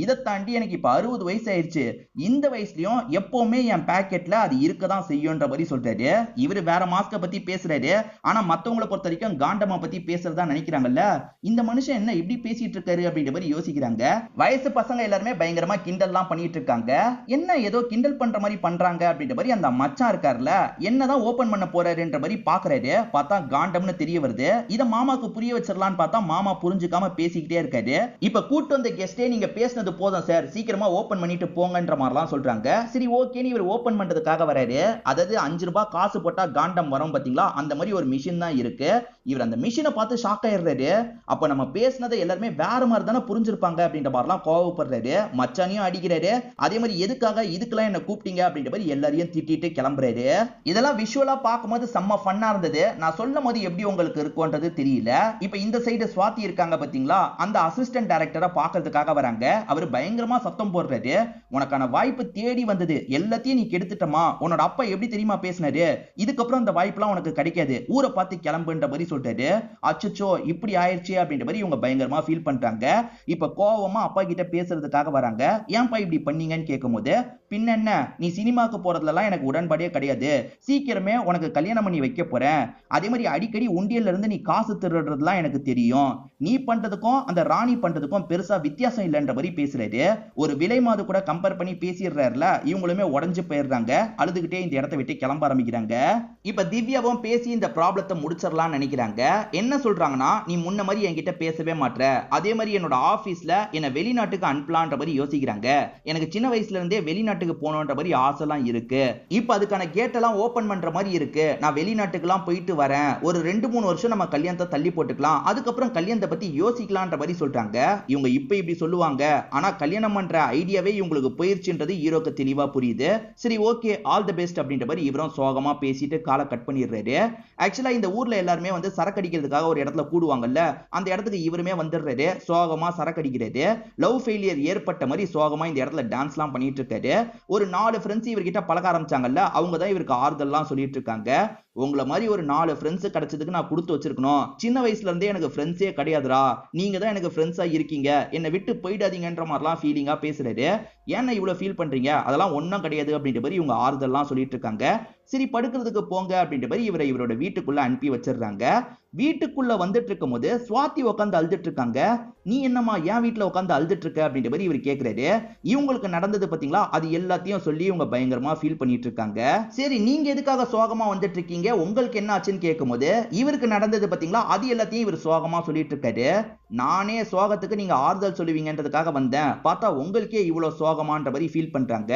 இதை தாண்டி எனக்கு இப்ப 60 வயசு ஆயிடுச்சு, இந்த வயசுலயும் எப்பவுமே என் பாக்கெட்ல அது இருக்கதான் செய்யும்ன்ற மாதிரி சொல்றாரு. இவரு வேற மாஸ்க பத்தி பேசுறாரு, ஆனா மத்தவங்களை பொறுத்த வரைக்கும் காண்டமா பத்தி பேசுறதா நினைக்கிறாங்கல்ல. இந்த மனுஷன் என்ன இப்படி பேசிட்டு இருக்காரு அப்படின்ற மாதிரி யோசிக்கிறாங்க. வயசு பசங்க எல்லாருமே பயங்கரமா கிண்டல்லாம் பண்ணிட்டு இருக்காங்க. என்ன ஏதோ கிண்டல் பண்ற மாதிரி பண்றாங்க அப்படின்ற மாதிரி அந்த மச்சான் இருக்காருல, என்னதான் ஓபன் பண்ண போறாருன்ற மாதிரி பாக்குறாரு. பார்த்தா காண்டம்னு தெரிய வருது. இத மாமாக்கு புரிய வச்சிடலான்னு பார்த்தா மாமா புரிஞ்சுக்காம பேசிக்கிட்டே இருக்காரு. இப்ப கூட்டு வந்த கெஸ்டே நீங்க பேசினது போதும் சார், சீக்கிரமா ஓபன் பண்ணிட்டு போங்கன்ற மாதிரிலாம் சொல்றாங்க. சரி ஓகேன்னு இவர் ஓபன் பண்றதுக்காக வராரு. அதாவது 5 ரூபாய் காசு போட்டா காண்டம் வரும் பாத்தீங்களா, அந்த மாதிரி ஒரு மிஷின் தான் இருக்கு. இவர் அந்த மிஷினை பார்த்து ஷாக் ஆயிடுறாரு. அப்ப நம்ம பேசினதை எல்லாருமே வேற மாதிரி தானே புரிஞ்சிருப்பாங்க அப்படின்ற மாதிரிலாம் கோவப்படுறாரு. மச்சானியும் அடிக்கிறாரு. அதே மாதிரி எதுக்காக இதுக்கெல்லாம் என்ன கூப்பிட்டீங்க அப்படின்ற மாதிரி எல்லாரையும் திட்டிட்டு கிளம்புறாரு. இதெல்லாம் விஷுவலா பார்க்கும்போது செம்ம ஃபன்னா இருந்தது. நான் சொல்லும் போது எப்படி உங்களுக்கு இருக்கும் தெரியல. இப்ப இந்த சைடு சுவாதி இருக்காங்க பாத்தீங்களா, அந்த அசிஸ்டன்ட் டைரக்டரை பார்க்கிறதுக்காக வராங்க. அவர் பயங்கரமா சத்தம் போடுறாரு. உனக்கான வாய்ப்பு தேடி வந்தது, எல்லாத்தையும் நீ கெடுத்துட்டமா, உன்னோட அப்பா எப்படி தெரியுமா பேசினாரு, இதுக்கப்புறம் அந்த வாய்ப்புலாம் உனக்கு கிடைக்காது, ஊரை பார்த்து கிளம்புன்ற மாதிரி சொல்றாரு. அச்சச்சோ இப்படி ஆயிடுச்சு அப்படின்ற மாதிரி இவங்க பயங்கரமா ஃபீல் பண்றாங்க. இப்ப கோவமா அப்பா கிட்ட பேசுறதுக்காக வராங்க. ஏன்பா இப்படி பண்ணீங்கன்னு கேட்கும்போது, பின்ன என்ன, நீ சினிமாக்கு போறதுலாம் எனக்கு உடன்பாடே கிடையாது, சீக்கிரமே உனக்கு கல்யாணம் பண்ணி வைக்க போறேன், அதே மாதிரி அடிக்கடி உண்டியல்ல இருந்து நீ காசு திருடுறதுலாம் எனக்கு தெரியும், நீ பண்றதுக்கும் அந்த ராணி பண்றதுக்கும் பெருசா வித்தியாசம் இல்லைன்ற மாதிரி பேசுறாரு. ஒரு விலை மாது கூட கம்பேர் பண்ணி பேசிடுறாருல, இவங்களுமே உடஞ்சு போயிடுறாங்க. அழுதுகிட்டே இந்த இடத்தை விட்டு கிளம்ப ஆரம்பிக்கிறாங்க. இப்ப திவ்யாவும் பேசி இந்த ப்ராப்ளத்தை முடிச்சிடலாம்னு நினைக்கிறாங்க. என்ன சொல்றாங்கன்னா, நீ முன்ன மாதிரி என்கிட்ட பேசவே மாட்ற, அதே மாதிரி என்னோட ஆபீஸ்ல என்ன வெளிநாட்டுக்கு அனுப்பலான்ற மாதிரி யோசிக்கிறாங்க. எனக்கு சின்ன வயசுல இருந்தே வெளிநாட்டுக்கு போகணுன்ற மாதிரி ஆசைலாம் இருக்கு. இப்ப அதுக்கான கேட் எல்லாம் ஓபன் பண்ற மாதிரி இருக்கு. நான் வெளிநாட்டுக்கு எல்லாம் போயிட்டு வரேன், ஒரு 2-3 வருஷம் நம்ம கல்யாணத்தை தள்ளி போட்டுக்கலாம், அதுக்கப்புறம் கல்யாணத்தை பத்தி யோசிக்கலான்ற மாதிரி சொல்றாங்க. இவங்க இப்ப இப்படி சொல்லுவாங்க, ஆனா கல்யாணம் பண்ற ஐடியாவே இவங்களுக்கு போயிருச்சுன்றது ஹீரோக்கு தெளிவா புரியுது. சரி ஓகே, ஆல் தி பெஸ்ட் அப்படின்ற மாதிரி இவரும் சோகமா பேசிட்டு காலை கட் பண்ணிடுறாரு. ஆக்சுவலா இந்த ஊர்ல எல்லாருமே வந்து சரக்கு அடிக்கிறதுக்காக ஒரு இடத்துல கூடுவாங்கல்ல, அந்த இடத்துக்கு இவருமே வந்துடுறாரு. சோகமா சரக்கு அடிக்கிறாரு. லவ் ஃபெயிலியர் ஏற்பட்ட மாதிரி சோகமா இந்த இடத்துல டான்ஸ்லாம் பண்ணிட்டு இருக்காரு. ஒரு 4 ஃப்ரெண்ட்ஸ் இவர்கிட்ட பழக ஆரம்பிச்சாங்கல்ல, அவங்க தான் இவருக்கு ஆறுதல்லாம் சொல்லிட்டு இருக்காங்க. உங்களை மாதிரி ஒரு 4 ஃப்ரெண்ட்ஸ் கிடைச்சதுக்கு நான் கொடுத்து வச்சிருக்கணும். சின்ன வயசுல இருந்தே எனக்கு ஃப்ரெண்ட்ஸே கிடையாதுடா, நீங்க தான் எனக்கு ஃப்ரெண்ட்ஸா இருக்கீங்க, என்னை விட்டு போயிடாதீங்கன்ற மாதிரிலாம் ஃபீலிங்கா பேசுறாரு. ஏன்னா இவ்வளவு ஃபீல் பண்றீங்க, அதெல்லாம் ஒன்னும் கிடையாது அப்படின்ற மாதிரி இவங்க ஆறுதல்லாம் சொல்லிட்டு இருக்காங்க. சரி படுக்கிறதுக்கு போங்க அப்படின்ற மாதிரி இவரோட வீட்டுக்குள்ள அனுப்பி வச்சிடுறாங்க. வீட்டுக்குள்ள வந்துட்டு இருக்கும் போது சுவாதி உட்காந்து அழுதுட்டு இருக்காங்க. நீ என்னமா என் வீட்டுல உட்காந்து அழுதுட்டு இருக்க அப்படின்ற மாதிரி இவர் கேக்குறாரு. இவங்களுக்கு நடந்தது பாத்தீங்களா, அது எல்லாத்தையும் சொல்லி இவங்க பயங்கரமா ஃபீல் பண்ணிட்டு இருக்காங்க. சரி நீங்க எதுக்காக சோகமா வந்துட்டு இருக்கீங்க, உங்களுக்கு என்ன ஆச்சுன்னு கேட்கும் போது இவருக்கு நடந்தது பாத்தீங்களா, அது எல்லாத்தையும் இவர் சோகமா சொல்லிட்டு இருக்காரு. நானே சோகத்துக்கு நீங்க ஆறுதல் சொல்லுவீங்கன்றதுக்காக வந்தேன், பார்த்தா உங்களுக்கே இவ்வளவு சோகமான்ற மாதிரி ஃபீல் பண்றாங்க.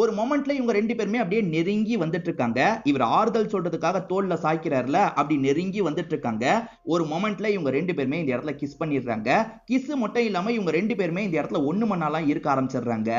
ஒரு மொமெண்ட்ல இவங்க 2 பேருமே அப்படியே நெருங்கி வந்துட்டு இருக்காங்க. இவர் ஆறுதல் சொல்றதுக்காக தோல்ல சாய்க்கிறார்ல, அப்படி நெருங்கி வந்துட்டு இருக்காங்க. ஒரு மொமெண்ட்ல இவங்க 2 பேருமே இந்த இடத்துல கிஸ் பண்ணிடுறாங்க. கிஸ் மட்டும் இல்லாம இவங்க 2 பேருமே இந்த இடத்துல ஒண்ணு மண்ணாலாம் இருக்க ஆரம்பிச்சிடுறாங்க.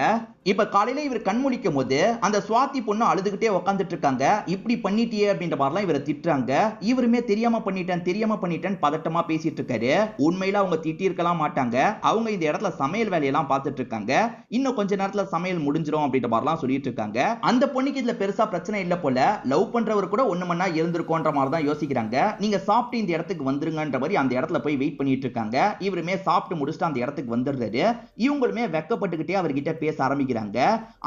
இப்ப காலையில இவர் கண் முழிக்கும் போது அந்த சுவாதி பொண்ணு அழுதுகிட்டே உட்காந்துட்டு இருக்காங்க. இப்படி பண்ணிட்டியே அப்படின்ற மாதிரிலாம் இவரை திட்டுறாங்க. இவருமே தெரியாம பண்ணிட்டேன் பதட்டமா பேசிட்டு இருக்காரு. உண்மையில அவங்க திட்டி இருக்கலாம் மாட்டாங்க. அவங்க இந்த இடத்துல சமையல் வேலையெல்லாம் பார்த்துட்டு இருக்காங்க. இன்னும் கொஞ்ச நேரத்துல சமையல் முடிஞ்சிரும் அப்படின்ற மாதிரிலாம் சொல்லிட்டு இருக்காங்க. அந்த பொண்ணுக்கு இதுல பெருசா பிரச்சனை இல்ல போல, லவ் பண்றவர் கூட ஒண்ணு மண்ணா இருந்திருக்கோன்ற மாதிரி தான் யோசிக்கிறாங்க. நீங்க சாப்பிட்டு இந்த இடத்துக்கு வந்துருங்கன்ற மாதிரி அந்த இடத்துல போய் வெயிட் பண்ணிட்டு இருக்காங்க. இவருமே சாப்பிட்டு முடிச்சுட்டு அந்த இடத்துக்கு வந்துடுறாரு. இவங்களுமே வெக்கப்பட்டுக்கிட்டே அவர்கிட்ட பேச ஆரம்பிக்கிறாங்க.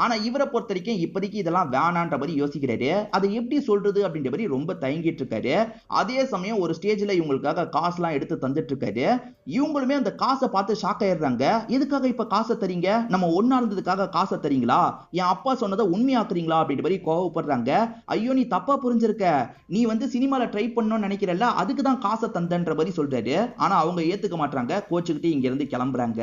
ஆனா இவரை பொறுத்த வரைக்கும் இப்போதைக்கு இதெல்லாம் வேணான்ற மாதிரி யோசிக்கிறாரு. அதை எப்படி சொல்றது அப்படின்ற மாதிரி ரொம்ப தயங்கிட்டு இருக்காரு. அதே சமயம் ஒரு ஸ்டேஜ்ல இவங்களுக்காக காசுலாம் எடுத்து தந்துட்டு இருக்காரு. இவங்களுமே அந்த காசை பார்த்து ஷாக் ஆயிடுறாங்க. எதுக்காக இப்ப காசை தரீங்க, நம்ம ஒண்ணா இருந்ததுக்காக காசை தரீங்களா, என் அப்பா சொன்னதை உண்மையாக்குறீங்களா அப்படின்ற மாதிரி கோவப்படுறாங்க. ஐயோ நீ தப்பா புரிஞ்சிருக்க, நீ வந்து சினிமால ட்ரை பண்ணணும்னு நினைக்கிறல்ல, அதுக்கு தான் காசை தந்தன்ற மாதிரி சொல்றாரு. ஆனா அவங்க ஏத்துக்க மாட்டாங்க. கோச்சுக்கிட்டு இங்க இருந்து கிளம்புறாங்க.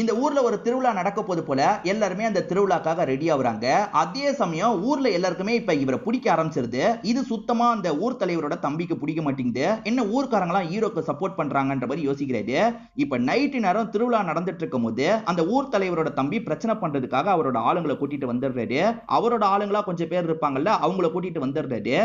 இந்த ஊர்ல ஒரு திருவிழா நடக்க போது போல எல்லாருமே அந்த திருவிழாக்காக ரெடி ஆகுறாங்க. அதே சமயம் ஊர்ல எல்லாருக்குமே இப்ப இவரை பிடிக்க ஆரம்பிச்சிருது. இது சுத்தமா அந்த ஊர் தலைவரோட தம்பிக்கு பிடிக்க மாட்டேங்குது. என்ன ஊர்க்காரங்களா ஹீரோக்கு சப்போர்ட் பண்றாங்கன்ற மாதிரி யோசிக்கிறாரு. இப்ப நைட் நேரம் திருவிழா நடந்துட்டு இருக்கும் போது அந்த ஊர் தலைவரோட தம்பி பிரச்சனை பண்றதுக்காக அவரோட ஆளுங்களை கூட்டிட்டு வந்துடுறாரு. அவரோட ஆளுங்களா கொஞ்சம் பேர் இருப்பாங்கல்ல, அவங்கள கூட்டிட்டு வந்துடுறாரு.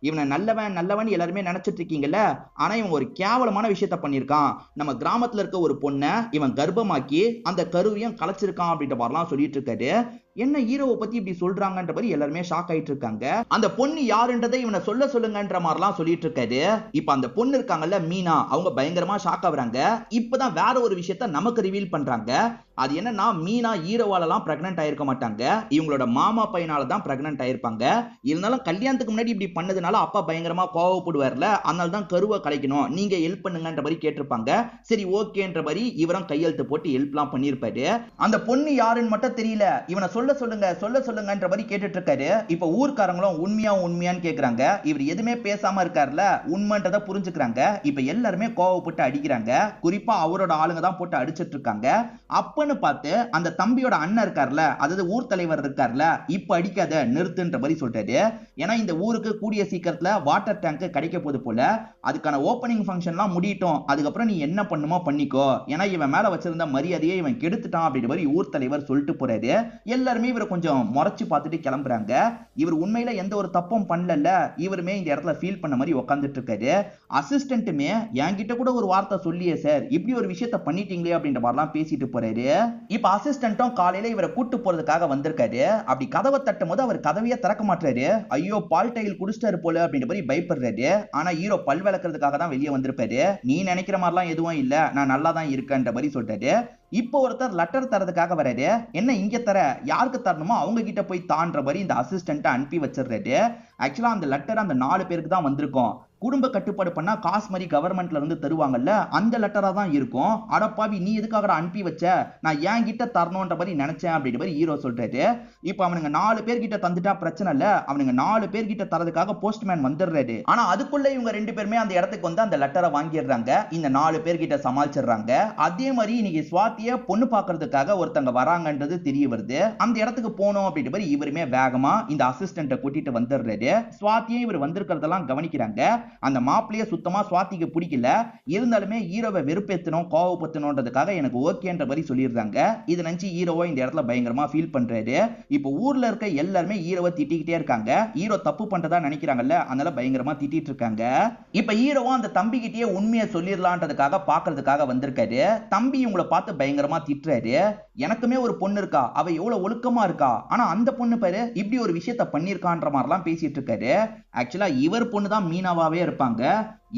இவனை நல்லவன் நல்லவன் எல்லாருமே நினைச்சிட்டு இருக்கீங்கல்ல, ஆனா இவன் ஒரு கேவலமான விஷயத்த பண்ணிருக்கான். நம்ம கிராமத்துல இருக்க ஒரு பொண்ணை இவன் கர்ப்பமாக்கி அந்த கருவையும் கலைச்சிருக்கான் அப்படின்ற மாதிரிலாம் சொல்லிட்டு இருக்காரு. என்ன ஹீரோவை பத்தி இப்படி சொல்றாங்கன்ற மாதிரி எல்லாருமே ஷாக் ஆயிட்டு இருக்காங்க. அந்த பொண்ணு யாருன்றதை இவனை சொல்லுங்கன்ற மாதிரிலாம் சொல்லிட்டு இருக்காரு. இப்ப அந்த பொண்ணு இருக்காங்கல்ல மீனா, அவங்க பயங்கரமா ஷாக் ஆகுறாங்க. இப்பதான் வேற ஒரு விஷயத்த நமக்கு ரிவீல் பண்றாங்க. அது என்னன்னா, மீனா ஹீரோவாலலாம் பிரெக்னன்ட் ஆயிருக்க மாட்டாங்க, இவங்களோட மாமா பையனால தான் பிரெக்னன்ட் ஆயிருப்பாங்க. இருந்தாலும் கல்யாணத்துக்கு முன்னாடி இப்படி பண்ணதுனால அப்பா பயங்கரமா கோவப்படுவார்ல, அதனால தான் கருவை கலைக்கணும், நீங்க ஹெல்ப் பண்ணுங்கன்ற மாதிரி கேட்டிருப்பாங்க. சரி ஓகேன்ற மாதிரி இவரும் கையெழுத்து போட்டு ஹெல்ப்லாம் பண்ணிருப்பாரு. அந்த பொண்ணு யாருன்னு மட்டும் தெரியல, இவனை சொல்லுங்கன்ற மாதிரி கேட்டுட்டு இருக்காரு. இப்ப ஊர்க்காரங்களும் உண்மையான்னு கேக்குறாங்க. இவர் எதுவுமே பேசாம இருக்காருல, உண்மைன்றத புரிஞ்சுக்கிறாங்க. இப்ப எல்லாருமே கோவப்பட்டு அடிக்கிறாங்க. குறிப்பா அவரோட ஆளுங்க தான் போட்டு அடிச்சிட்டு இருக்காங்க. அப்பன்னு பார்த்து அந்த தம்பியோட அண்ணன் இருக்கார்ல, அதாவது ஊர் தலைவர் இருக்கார்ல, இப்ப அடிக்காத நிறுத்துன்ற மாதிரி சொல்றாரு. ஏன்னா இந்த ஊருக்கு கூடிய சீக்கிரத்துல வாட்டர் டேங்க் கிடைக்க போது போல, அதுக்கான ஓபனிங் ஃபங்க்ஷன்லாம் முடியட்டும், அதுக்கப்புறம் நீ என்ன பண்ணுமோ பண்ணிக்கோ, ஏன்னா இவன் மேல வச்சிருந்த மரியாதையை இவன் கெடுத்துட்டான் அப்படின்ற மாதிரி ஊர் தலைவர் சொல்லிட்டு போறாரு. எல்லாருமே இவரை கொஞ்சம் முறைச்சு பார்த்துட்டு கிளம்புறாங்க. இவர் உண்மையில எந்த ஒரு தப்பும் பண்ணல, இவருமே இந்த இடத்துல ஃபீல் பண்ண மாதிரி உட்காந்துட்டு இருக்காரு. அசிஸ்டன்ட்டுமே என்கிட்ட கூட ஒரு வார்த்தை சொல்லியே சார், இப்படி ஒரு விஷயத்த பண்ணிட்டீங்களே அப்படின்ற மாதிரிலாம் பேசிட்டு போறாரு. இப்ப அசிஸ்டன்ட்டும் காலையில இவரை கூட்டு போறதுக்காக வந்திருக்காரு. அப்படி கதவை தட்டும் போது அவர் கதவையே திறக்க மாட்டாரு. ஐயோ பால் டைல் குடிச்சிட்டாரு போல அப்படின்ற மாதிரி பயப்படுறாரு. ஆனா ஹீரோ பல் விளக்குறதுக்காக தான் வெளியே வந்திருப்பாரு. நீ நினைக்கிற மாதிரிலாம் எதுவும் இல்ல, நான் நல்லா தான் இருக்கேன்ற மாதிரி சொல்றாரு. இப்போ ஒருத்தர் லெட்டர் தரதுக்காக வராரு. என்ன இங்க தர, யாருக்கு தரணுமோ அவங்க கிட்ட போய் தான்ற மாதிரி இந்த அசிஸ்டன்ட் அனுப்பி வச்சிடுறாரு. ஆக்சுவலா அந்த லெட்டர் அந்த 4 பேருக்கு தான் வந்திருக்கும். குடும்ப கட்டுப்பாடு பண்ணா காசு மாதிரி கவர்மெண்ட்ல இருந்து தருவாங்கல்ல, அந்த லெட்டரா தான் இருக்கும். அடப்பாவி நீ எதுக்காக அனுப்பி வச்ச, நான் ஏன் கிட்ட தரணும்ன்ற மாதிரி நினைச்சேன் அப்படின்ற மாதிரி ஹீரோ சொல்றாரு. இப்ப அவனுங்க 4 பேர் கிட்ட தந்துட்டா பிரச்சனை இல்ல, அவனுங்க 4 பேர் கிட்ட தரதுக்காக போஸ்ட்மேன் வந்துடுறாரு. ஆனா அதுக்குள்ள இவங்க 2 பேருமே அந்த இடத்துக்கு வந்து அந்த லெட்டரை வாங்கிடுறாங்க. இந்த 4 பேர் கிட்ட சமாளிச்சிடுறாங்க. அதே மாதிரி இன்னைக்கு சுவாதிய பொண்ணு பாக்குறதுக்காக ஒருத்தங்க வராங்கன்றது தெரிய வருது. அந்த இடத்துக்கு போனோம் அப்படின்ற மாதிரி இவருமே வேகமா இந்த அசிஸ்டன்ட்டை கூட்டிட்டு வந்துடுறாரு. சுவாதியும் இவர் வந்திருக்கிறதெல்லாம் கவனிக்கிறாங்க. அந்த மாப்பிளைய சுத்தமா சுவாதிக்கு பிடிக்கல, இருந்தாலுமே ஹீரோவை வெறுப்பேத்தணும் கோவப்படுத்தணும்ன்றதுக்காக எனக்கு ஓகேன்ற மாதிரி சொல்லிடுறாங்க. இதை நினைச்சு ஹீரோவோ இந்த இடத்துல பயங்கரமா ஃபீல் பண்றாரு. இப்போ ஊர்ல இருக்க எல்லாருமே ஹீரோவை திட்டிக்கிட்டே இருக்காங்க. ஹீரோ தப்பு பண்றதா நினைக்கிறாங்கல்ல, அதனால பயங்கரமா திட்டிட்டு இருக்காங்க. இப்ப ஹீரோவும் அந்த தம்பி கிட்டயே உண்மையை சொல்லிடலான்றதுக்காக பாக்குறதுக்காக வந்திருக்காரு. தம்பி இவங்களை பார்த்து பயங்கரமா திட்டுறாரு. எனக்குமே ஒரு பொண்ணு இருக்கா, அவ எவ்வளவு ஒழுக்கமா இருக்கா, ஆனா அந்த பொண்ணு பாரு இப்படி ஒரு விஷயத்த பண்ணிருக்கான்ற மாதிரிலாம் பேசிட்டு இருக்காரு. ஆக்சுவலா இவர் பொண்ணு தான் மீனாவாவே இருப்பாங்க.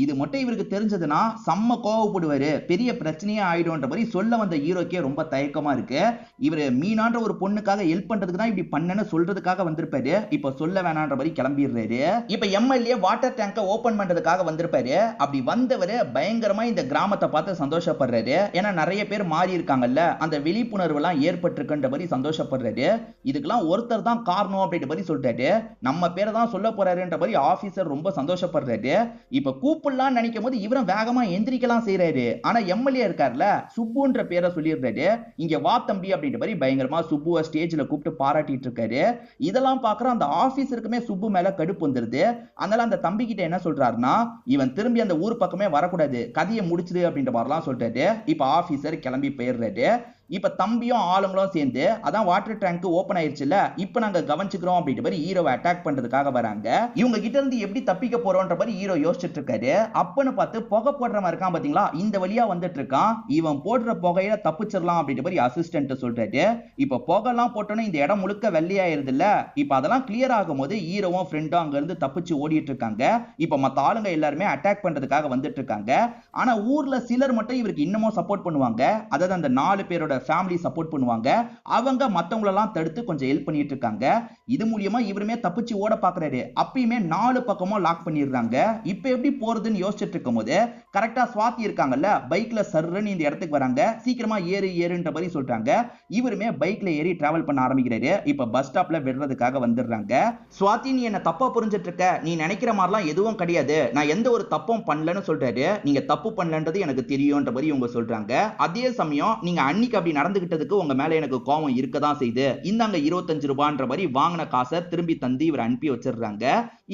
இது மட்டும் இவருக்கு தெரிஞ்சதுன்னா செம்ம கோவப்படுவாரு, பெரிய பிரச்சனையே ஆயிடும்ன்ற மாதிரி சொல்ல வந்த ஹீரோக்கே ரொம்ப தயக்கமா இருக்கு. இவரு மீனான்ற ஒரு பொண்ணுக்காக ஹெல்ப் பண்றதுக்கு தான் இப்படி பண்ணன்னு சொல்றதுக்காக வந்திருப்பாரு. இப்ப சொல்ல வேணான்ற மாதிரி கிளம்பிடுறாரு. இப்ப எம்எல்ஏ வாட்டர் டேங்க ஓபன் பண்றதுக்காக வந்திருப்பாரு. அப்படி வந்தவரு பயங்கரமா இந்த கிராமத்தை பார்த்து சந்தோஷப்படுறாரு. ஏன்னா நிறைய பேர் மாறி இருக்காங்கல்ல, அந்த விழிப்புணர்வு எல்லாம் ஏற்பட்டிருக்குன்ற மாதிரி சந்தோஷப்படுறாரு. இதுக்கெல்லாம் ஒருத்தர் தான் காரணம் அப்படின்ற மாதிரி சொல்றாரு. நம்ம பேரை தான் சொல்ல போறாருன்ற மாதிரி ஆபீசர் ரொம்ப சந்தோஷப்படுறாரு. இப்ப கூப்பிடலாம் நினைக்கும் போது இவரும் வேகமா எந்திரிக்கலாம் செய்யறாரு. ஆனா எம்எல்ஏ இருக்கார்ல, சுப்புன்ற பேரை சொல்லிடுறாரு. இங்க வா தம்பி அப்படின்ற மாதிரி பயங்கரமா சுப்புவை ஸ்டேஜ்ல கூப்பிட்டு பாராட்டிட்டு இருக்காரு. இதெல்லாம் பாக்குற அந்த ஆபீசருக்குமே சுப்பு மேல கடுப்பு வந்துருது. அதனால அந்த தம்பி கிட்ட என்ன சொல்றாருன்னா, இவன் திரும்பி அந்த ஊர் பக்கமே வரக்கூடாது, கதையை முடிச்சுது அப்படின்ற மாதிரிலாம் சொல்றாரு. இப்ப ஆபீசர் கிளம்பி போயிடுறாரு. இப்ப தம்பியும் ஆளுங்களும் சேர்ந்து அதான் வாட்டர் டேங்க் ஓபன் ஆயிருச்சுல, இப்ப நாங்க கவனிச்சுக்கிறோம் அப்படின்ற மாதிரி ஹீரோவை அட்டாக் பண்றதுக்காக வராங்க. இவங்க கிட்ட இருந்து எப்படி தப்பிக்க போறோம்ன்ற மாதிரி ஹீரோ யோசிச்சுட்டு இருக்காரு. அப்பன்னு பார்த்து புகை போடுறவன் இருக்கான் பாத்தீங்களா, இந்த வழியா வந்துட்டு இருக்கான். இவன் போடுற புகையில தப்பிச்சிடலாம் அப்படின்ற மாதிரி அசிஸ்டன்ட் சொல்றாரு. இப்ப புகைலாம் போட்டோன்னு இந்த இடம் முழுக்க வெள்ளையாயிருது இல்ல, இப்ப அதெல்லாம் கிளியர் ஆகும் போது ஹீரோவும் ஃப்ரெண்டும் அங்க இருந்து தப்பிச்சு ஓடிட்டு இருக்காங்க. இப்ப மத்த ஆளுங்க எல்லாருமே அட்டாக் பண்றதுக்காக வந்துட்டு இருக்காங்க. ஆனா ஊர்ல சிலர் மட்டும் இவருக்கு இன்னமும் சப்போர்ட் பண்ணுவாங்க. அதாவது அந்த 4 பேரோட ஃபேமிலி சப்போர்ட் பண்ணுவாங்க. அவங்க மத்தவங்க எல்லாம் தடுத்து கொஞ்சம் ஹெல்ப் பண்ணிட்டு இருக்காங்க. இது மூலமா இவருமே தப்பிச்சு ஓட பாக்குறாரு. அப்பயுமே 4 பக்கமும் லாக் பண்ணிடுறாங்க. இப்ப எப்படி போறதுன்னு யோசிச்சுட்டு இருக்கும்போது கரெக்டா சுவாதி இருக்காங்கல்ல, பைக்ல சர்றன்னு இந்த இடத்துக்கு வராங்க. சீக்கிரமா ஏறுன்ற மாதிரி சொல்றாங்க. இவருமே பைக்ல ஏறி டிராவல் பண்ண ஆரம்பிக்கிறாரு. இப்ப பஸ் ஸ்டாப்ல விடுறதுக்காக வந்துடுறாங்க. சுவாதி, நீ என்ன தப்பா புரிஞ்சிட்டு இருக்க, நீ நினைக்கிற மாதிரிலாம் எதுவும் கிடையாது, நான் எந்த ஒரு தப்பும் பண்ணலன்னு சொல்றாரு. நீங்க தப்பு பண்ணலன்றது எனக்கு தெரியும்ன்ற மாதிரி இவங்க சொல்றாங்க. அதே சமயம் நீங்க அன்னைக்கு அப்படி நடந்துகிட்டதுக்கு உங்க மேல எனக்கு கோபம் இருக்கதான் செய்து, இந்தாங்க 25 ரூபான்ற மாதிரி வாங்கின காசை திரும்பி தந்து இவர் அனுப்பி வச்சிடுறாங்க.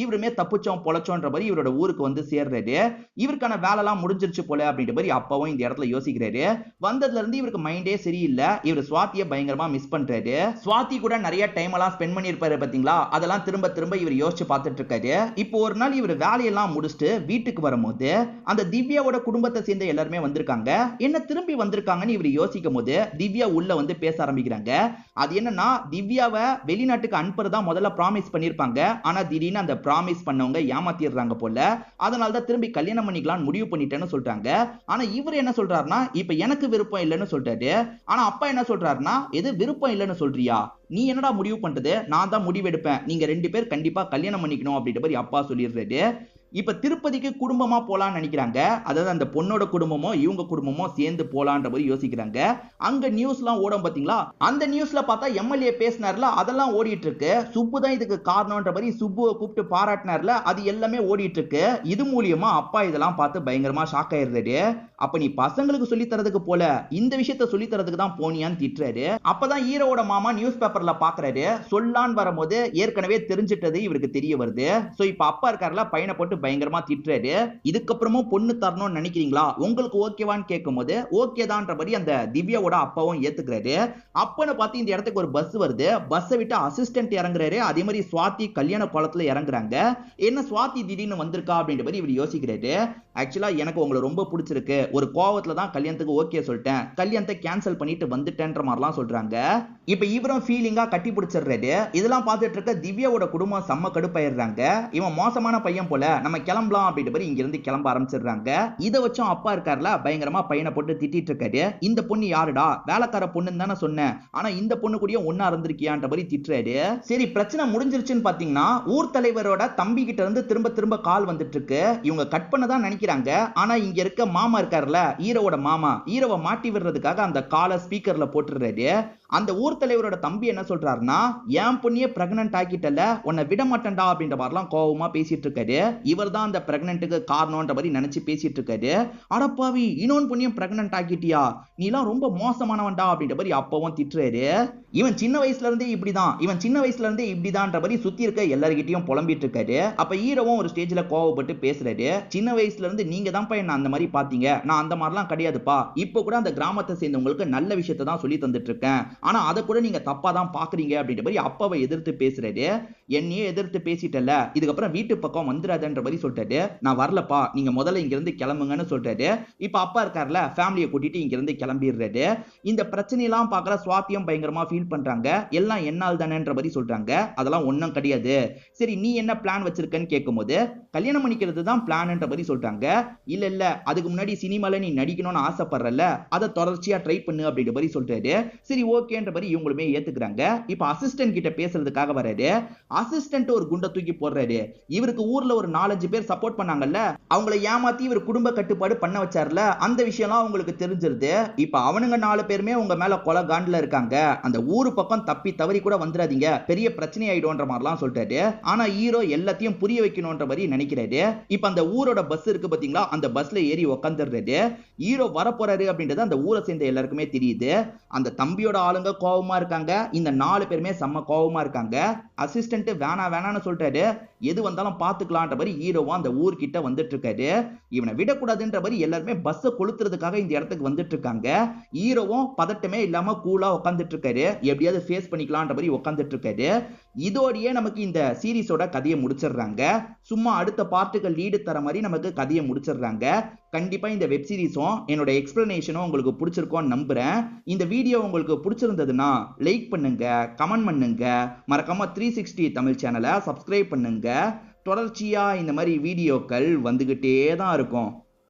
இவருமே தப்புச்சோம் பொழச்சோன்ற மாதிரி இவரோட ஊருக்கு வந்து சேர்றாரு. இவருக்கான வேலை எல்லாம் முடிஞ்சிருச்சு போல அப்படின்ற மாதிரி அப்பாவும் இந்த இடத்துல யோசிக்கிறாரு. வந்ததுல இருந்து இவருக்கு மைண்டே சரியில்லை. இவர் சுவாதியை பயங்கரமா மிஸ் பண்றாரு. சுவாதி கூட நிறைய டைம் எல்லாம் ஸ்பெண்ட் பண்ணிருப்பாரு பாத்தீங்களா, அதெல்லாம் திரும்ப திரும்ப இவர் யோசிச்சு பார்த்துட்டு இருக்காரு. இப்போ ஒரு நாள் இவர் வேலையெல்லாம் முடிச்சுட்டு வீட்டுக்கு வரும்போது அந்த திவ்யாவோட குடும்பத்தை சேர்ந்த எல்லாருமே வந்திருக்காங்க. என்ன திரும்பி வந்திருக்காங்கன்னு இவர் யோசிக்கும் போது திவ்யா உள்ள வந்து பேச ஆரம்பிக்கிறாங்க. அது என்னன்னா, திவ்யாவை வெளிநாட்டுக்கு அனுப்புறதா முதல்ல ப்ராமிஸ் பண்ணிருப்பாங்க. ஆனா திடீர்னு அந்த ப்ராமிஸ் பண்ணவங்க ஏமாத்திடுறாங்க போல. அதனால தான் திரும்பி கல்யாணம் பண்ணிக்கலாம் முடிவு பண்ணிட்டேன்னு சொல்றாங்க. ஆனா இவர் என்ன சொல்றாருன்னா, இப்ப எனக்கு விருப்பம் இல்லைன்னு சொல்றாரு. ஆனா அப்பா என்ன சொல்றாருன்னா, எது விருப்பம் இல்லைன்னு சொல்றியா, நீ என்னடா முடிவு பண்றது, நான் தான் முடிவு எடுப்பேன், நீங்க 2 பேர் கண்டிப்பா கல்யாணம் பண்ணிக்கணும் அப்படின்ற மாதிரி அப்பா சொல்லிடுறாரு. இப்ப திருப்பதிக்கு குடும்பமா போலான்னு நினைக்கிறாங்க. அதாவது அந்த பொண்ணோட குடும்பமோ இவங்க குடும்பமோ சேர்ந்து போலான்ற மாதிரி யோசிக்கிறாங்க. அங்க நியூஸ்லாம் ஓடும் பாத்தீங்களா, அந்த நியூஸ்ல பார்த்தா எம்எல்ஏ பேசினார்ல, அதெல்லாம் ஓடிட்டு இருக்கு. சுப்பு தான் இதுக்கு காரணம்ன்ற மாதிரி சுப்புவை கூப்பிட்டு பாராட்டினார்ல, அது எல்லாமே ஓடிட்டு இருக்கு. இது மூலியமா அப்பா இதெல்லாம் பார்த்து பயங்கரமா ஷாக் ஆயிடுறாரு. அப்ப நீ பசங்களுக்கு சொல்லி தரதுக்கு போல இந்த விஷயத்த சொல்லி தரதுக்கு தான் போனியான்னு திட்டுறாரு. அப்பதான் ஹீரோவோட மாமா நியூஸ் பேப்பர்ல பாக்குறாரு. சொல்லான்னு வரும்போது ஏற்கனவே தெரிஞ்சிட்டது இவருக்கு தெரிய வருது. சோ இப்ப அப்பா இருக்காருல, பையனை போட்டு பயங்கரமா திட்டுறாரு. இதுக்கப்புறமும் பொண்ணு தரணும்னு நினைக்கிறீங்களா, உங்களுக்கு ஓகேவான்னு கேட்கும்போது ஓகே தான்றபடி அந்த திவ்யாவோட அப்பாவும் ஏத்துக்கிறாரு. அப்பன்னு பார்த்து இந்த இடத்துக்கு ஒரு பஸ் வருது. பஸ்ஸை விட்டு அசிஸ்டன்ட் இறங்குறாரு. அதே மாதிரி சுவாதி கல்யாண குளத்துல இறங்குறாங்க. என்ன சுவாதி திடீர்னு வந்திருக்கா அப்படின்ற மாதிரி இவர் யோசிக்கிறாரு. ஆக்சுவலா எனக்கு உங்களை ரொம்ப பிடிச்சிருக்கு, ஒரு கோவத்துல தான் கல்யாணத்துக்கு ஓகே சொல்லிட்டேன், கல்யாணத்தை கேன்சல் பண்ணிட்டு வந்துட்டேன்ற மாதிரிலாம் சொல்றாங்க. இப்ப இவரும் ஃபீலிங்கா கட்டி பிடிச்சிடுறாரு. இதெல்லாம் பார்த்துட்டு இருக்க திவ்யாவோட குடும்பம் செம்ம கடுப்பாயிடுறாங்க. இவன் மோசமான பையன் போல, நம்ம கிளம்பலாம் அப்படின்ற மாதிரி இங்க இருந்து கிளம்ப ஆரம்பிச்சிடுறாங்க. இதை வச்சும் அப்பா இருக்காருல, பயங்கரமா பையனை போட்டு திட்டிட்டு இருக்காரு. இந்த பொண்ணு யாருடா, வேலைக்கார பொண்ணுன்னு தானே சொன்னேன், ஆனா இந்த பொண்ணு கூடயும் ஒன்னா இருந்திருக்கியான்ற மாதிரி திட்டுறாரு. சரி பிரச்சனை முடிஞ்சிருச்சுன்னு பாத்தீங்கன்னா ஊர் தலைவரோட தம்பி கிட்ட இருந்து திரும்ப திரும்ப கால் வந்துட்டு இருக்கு. இவங்க கட் பண்ணதான் நினைக்கிறாங்க. ஆனா இங்க இருக்க மாமா இருக்காருல, ஹீரோவோட மாமா, ஹீரோவை மாட்டி விடுறதுக்காக அந்த காலை ஸ்பீக்கர்ல போட்டுறாரு. அந்த ஊர் தலைவரோட தம்பி என்ன சொல்றாருன்னா, என் பொண்ணிய பிரெக்னன்ட் ஆக்கிட்டல, உன்னை விட மாட்டேன்டா அப்படின்ற மாதிரிலாம் கோவமா பேசிட்டு இருக்காரு. இவர் தான் அந்த பிரெக்னன்ட்டுக்கு காரணம்ன்ற மாதிரி நினைச்சு பேசிட்டு இருக்காரு. அடப்பாவி, இன்னொன்னு பொண்ணியும் பிரெக்னன்ட் ஆக்கிட்டியா, நீலாம் ரொம்ப மோசமானவன்டா அப்படின்ற மாதிரி அப்பவும் திட்டுறாரு. இவன் சின்ன வயசுல இருந்தே இப்படிதான்ற மாதிரி சுத்தி இருக்க எல்லார்கிட்டயும் புலம்பிட்டு இருக்காரு. அப்ப ஹீரோவும் ஒரு ஸ்டேஜ்ல கோவப்பட்டு பேசுறாரு. சின்ன வயசுல இருந்து நீங்க தான்ப்பா என்ன அந்த மாதிரி பாத்தீங்க, நான் அந்த மாதிரிலாம் கிடையாதுப்பா. இப்ப கூட அந்த கிராமத்தை சேர்ந்தவங்களுக்கு நல்ல விஷயத்தை தான் சொல்லி தந்துட்டு இருக்கேன், ஆனா அதை கூட நீங்க தப்பா தான் பாக்குறீங்க அப்படின்ற மாதிரி அப்பாவை எதிர்த்து பேசுறாரு. என்னையே எதிர்த்து பேசிட்டல, இதுக்கப்புறம் வீட்டு பக்கம் வந்துடாதன்ற மாதிரி சொல்லிட்டாரு. நான் வரலப்பா, நீங்க முதல்ல இங்க இருந்து கிளம்புங்கன்னு சொல்றாரு. இப்ப அப்பா இருக்காருல, ஃபேமிலியை கூட்டிட்டு இங்க இருந்து கிளம்பிடுறாரு. இந்த பிரச்சனையெல்லாம் பாக்குற சுவாத்தியம் பயங்கரமா ஃபீல் பண்றாங்க. எல்லாம் என்னால் தானேன்ற மாதிரி சொல்றாங்க. அதெல்லாம் ஒண்ணும் கிடையாது, சரி நீ என்ன பிளான் வச்சிருக்கன்னு கேட்கும்போது, கல்யாணம் பண்ணிக்கிறது தான் பிளான்ன்ற மாதிரி சொல்றாங்க. இல்ல இல்ல, அதுக்கு முன்னாடி சினிமால நீ நடிக்கணும்னு ஆசைப்படுறல, அதை தொடர்ச்சியா ட்ரை பண்ணு அப்படின்ற மாதிரி சொல்றாரு. சரி ஓகேன்ற மாதிரி இவங்களுமே ஏத்துக்கிறாங்க. இப்ப அசிஸ்டன்ட் கிட்ட பேசுறதுக்காக வராரு. அசிஸ்டன்ட் ஒரு குண்டை தூக்கி போடுறாரு. இவருக்கு ஊர்ல ஒரு 4-5 பேர் சப்போர்ட் பண்ணாங்கல்ல, அவங்கள ஏமாத்தி இவர் குடும்ப கட்டுப்பாடு பண்ண வச்சார்ல, அந்த விஷயம்லாம் உங்களுக்கு தெரிஞ்சிருது. இப்ப அவனுங்க 4 பேருமே உங்க மேல கொலை காண்டுல இருக்காங்க, அந்த ஊரு பக்கம் தப்பி தவறி கூட வந்துடாதீங்க, பெரிய பிரச்சனை ஆயிடும்ன்ற மாதிரிலாம் சொல்லிட்டாரு. ஆனா ஹீரோ எல்லாத்தையும் புரிய வைக்கணும்ன்ற மாதிரி நினைக்கிறாரு. இப்ப அந்த ஊரோட பஸ் இருக்கு பாத்தீங்களா, அந்த பஸ்ல ஏறி உட்காந்துடுறாரு. ஹீரோ வரப்போறாரு அப்படின்றது அந்த ஊரை சேர்ந்த எல்லாருக்குமே தெரியுது. அந்த தம்பியோட ஆளுங்க கோவமா இருக்காங்க, இந்த 4 பேருமே செம்ம கோவமா இருக்காங்க. அசிஸ்டன்ட் வேணான்னு சொல்றாரு. எது வந்தாலும் பாத்துக்கலாம்ன்ற மாதிரி ஹீரோவும் அந்த ஊர்கிட்ட வந்துட்டு இருக்காரு. இவனை விடக்கூடாதுன்ற மாதிரி எல்லாருமே பஸ்ஸை கொளுத்துறதுக்காக இந்த இடத்துக்கு வந்துட்டு இருக்காங்க. ஹீரோவும் பதட்டமே இல்லாம கூலா உட்காந்துட்டு இருக்காரு. எப்படியாவது ஃபேஸ் பண்ணிக்கலாம்ன்ற மாதிரி உட்காந்துட்டு இருக்காரு. இதோடயே நமக்கு இந்த சீரிஸோட கதையை முடிச்சிடுறாங்க. சும்மா அடுத்த பார்ட்டுக்கு லீடு தர மாதிரி நமக்கு கதையை முடிச்சிடுறாங்க. கண்டிப்பா இந்த வெப் சீரிஸும் என்னோட எக்ஸ்பிளனேஷனும் உங்களுக்கு பிடிச்சிருக்கும்னு நம்புறேன். இந்த வீடியோ உங்களுக்கு பிடிச்சிருந்ததுன்னா லைக் பண்ணுங்க, கமெண்ட் பண்ணுங்க, மறக்காம 360 தமிழ் சேனலை சப்ஸ்கிரைப் பண்ணுங்க. தொடர்ச்சியா இந்த மாதிரி வீடியோக்கள் வந்துகிட்டே தான் இருக்கும்.